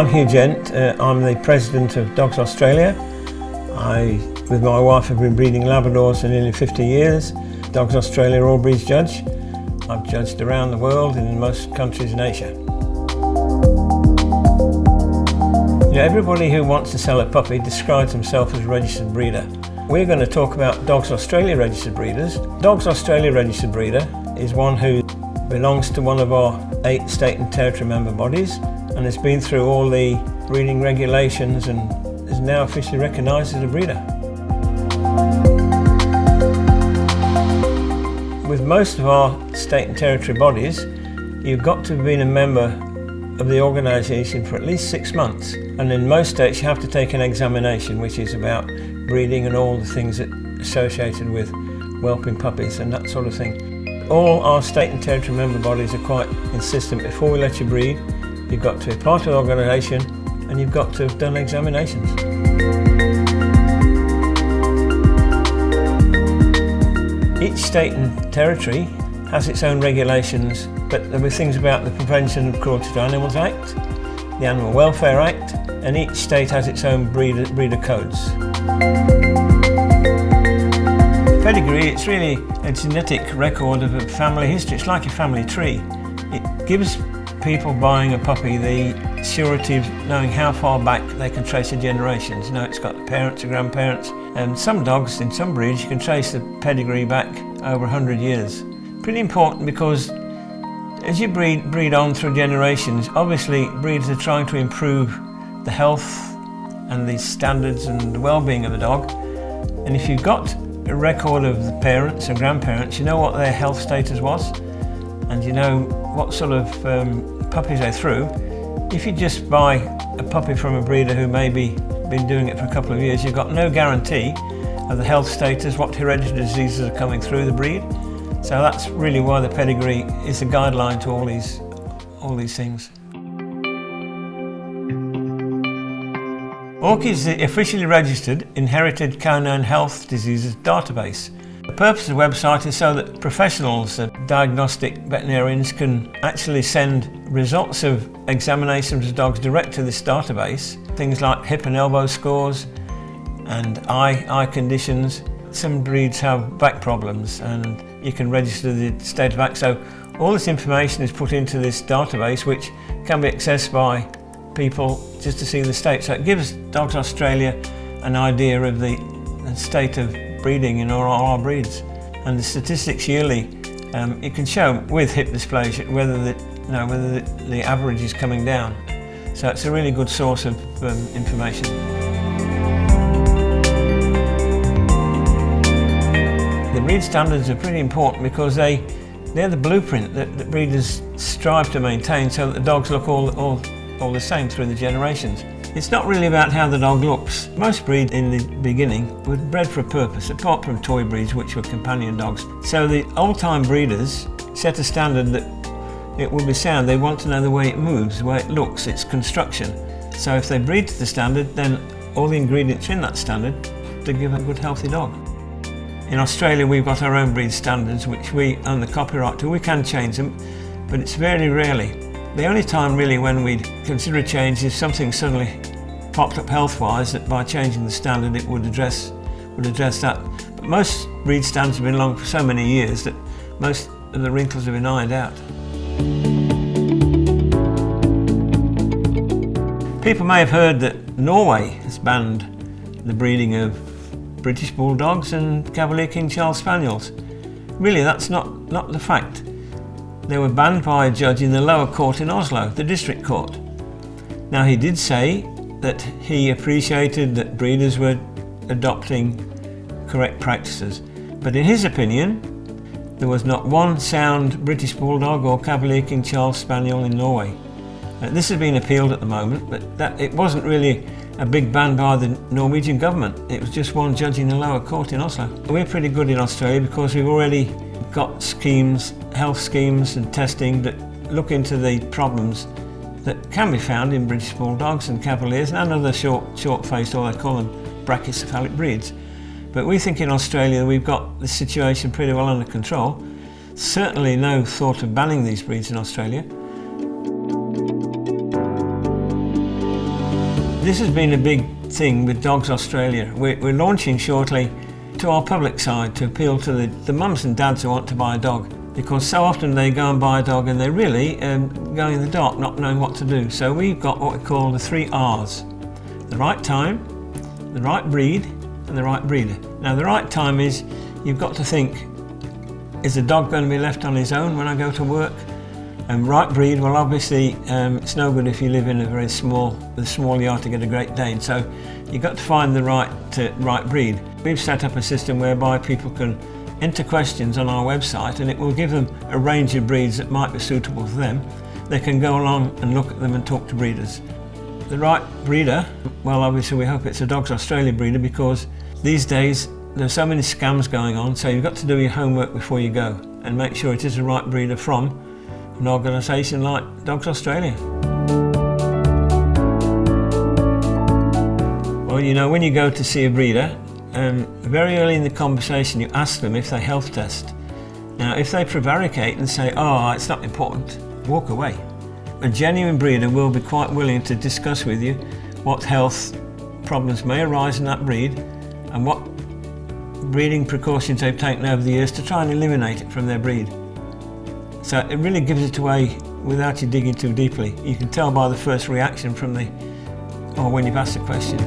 I'm Hugh Gent. I'm the president of Dogs Australia. I, with my wife, have been breeding Labradors for nearly 50 years. Dogs Australia All Breeds Judge. I've judged around the world in most countries in Asia. You know, everybody who wants to sell a puppy describes himself as a registered breeder. We're going to talk about Dogs Australia registered breeders. Dogs Australia registered breeder is one who belongs to one of our 8 state and territory member bodies and has been through all the breeding regulations and is now officially recognised as a breeder. With most of our state and territory bodies, you've got to have been a member of the organisation for at least 6 months, and in most states you have to take an examination which is about breeding and all the things that are associated with whelping puppies and that sort of thing. All our state and territory member bodies are quite insistent before we let you breed, you've got to be part of the organisation and you've got to have done examinations. Each state and territory has its own regulations, but there were things about the Prevention of Cruelty to Animals Act, the Animal Welfare Act, and each state has its own breeder codes. Pedigree, it's really a genetic record of a family history. It's like a family tree. It gives people buying a puppy the surety of knowing how far back they can trace the generations. You know, it's got the parents, the grandparents, and some dogs, in some breeds, you can trace the pedigree back over 100 years. Pretty important because as you breed on through generations, obviously breeders are trying to improve the health and the standards and the well-being of the dog. And if you've got a record of the parents and grandparents, you know what their health status was, and you know what sort of puppies they're through. If you just buy a puppy from a breeder who maybe been doing it for a couple of years, you've got no guarantee of the health status, what hereditary diseases are coming through the breed. So that's really why the pedigree is a guideline to all these things. ORCID is the officially registered Inherited Canine Health Diseases database. The purpose of the website is so that professionals, diagnostic veterinarians, can actually send results of examinations of dogs direct to this database. Things like hip and elbow scores and eye conditions. Some breeds have back problems and you can register the state of back. So all this information is put into this database which can be accessed by people just to see the state. So it gives Dogs Australia an idea of the state of breeding in all our breeds. And the statistics yearly, it can show with hip dysplasia whether the average is coming down. So it's a really good source of information. The breed standards are pretty important because they're the blueprint that breeders strive to maintain so that the dogs look all the same through the generations. It's not really about how the dog looks. Most breeds in the beginning were bred for a purpose, apart from toy breeds which were companion dogs. So the old-time breeders set a standard that it will be sound. They want to know the way it moves, the way it looks, its construction. So if they breed to the standard, then all the ingredients in that standard to give a good healthy dog. In Australia we've got our own breed standards which we own the copyright to. We can change them, but it's very rarely. The only time really when we'd consider a change is something suddenly popped up health-wise that by changing the standard it would address that. But most breed standards have been along for so many years that most of the wrinkles have been ironed out. People may have heard that Norway has banned the breeding of British Bulldogs and Cavalier King Charles Spaniels. Really, that's not the fact. They were banned by a judge in the lower court in Oslo, the district court. Now he did say that he appreciated that breeders were adopting correct practices, but in his opinion there was not one sound British Bulldog or Cavalier King Charles Spaniel in Norway. This has been appealed at the moment, but it wasn't really a big ban by the Norwegian government. It was just one judge in the lower court in Oslo. We're pretty good in Australia because we've already got schemes, health schemes and testing that look into the problems that can be found in British Bulldogs and Cavaliers and other short-faced, or they call them brachycephalic breeds. But we think in Australia we've got the situation pretty well under control. Certainly no thought of banning these breeds in Australia. This has been a big thing with Dogs Australia. We're launching shortly to our public side to appeal to the mums and dads who want to buy a dog, because so often they go and buy a dog and they're really going in the dark, not knowing what to do. So we've got what we call the 3 R's. The right time, the right breed, and the right breeder. Now the right time is, you've got to think, is the dog going to be left on his own when I go to work? And right breed, well obviously it's no good if you live in a very small yard to get a Great Dane. So you've got to find the right breed. We've set up a system whereby people can enter questions on our website and it will give them a range of breeds that might be suitable for them. They can go along and look at them and talk to breeders. The right breeder, well obviously we hope it's a Dogs Australia breeder, because these days there's so many scams going on, so you've got to do your homework before you go and make sure it is the right breeder from an organisation like Dogs Australia. Well, you know, when you go to see a breeder, very early in the conversation you ask them if they health test. Now if they prevaricate and say, oh, it's not important, walk away. A genuine breeder will be quite willing to discuss with you what health problems may arise in that breed and what breeding precautions they've taken over the years to try and eliminate it from their breed. So it really gives it away without you digging too deeply. You can tell by the first reaction from when you've asked the question.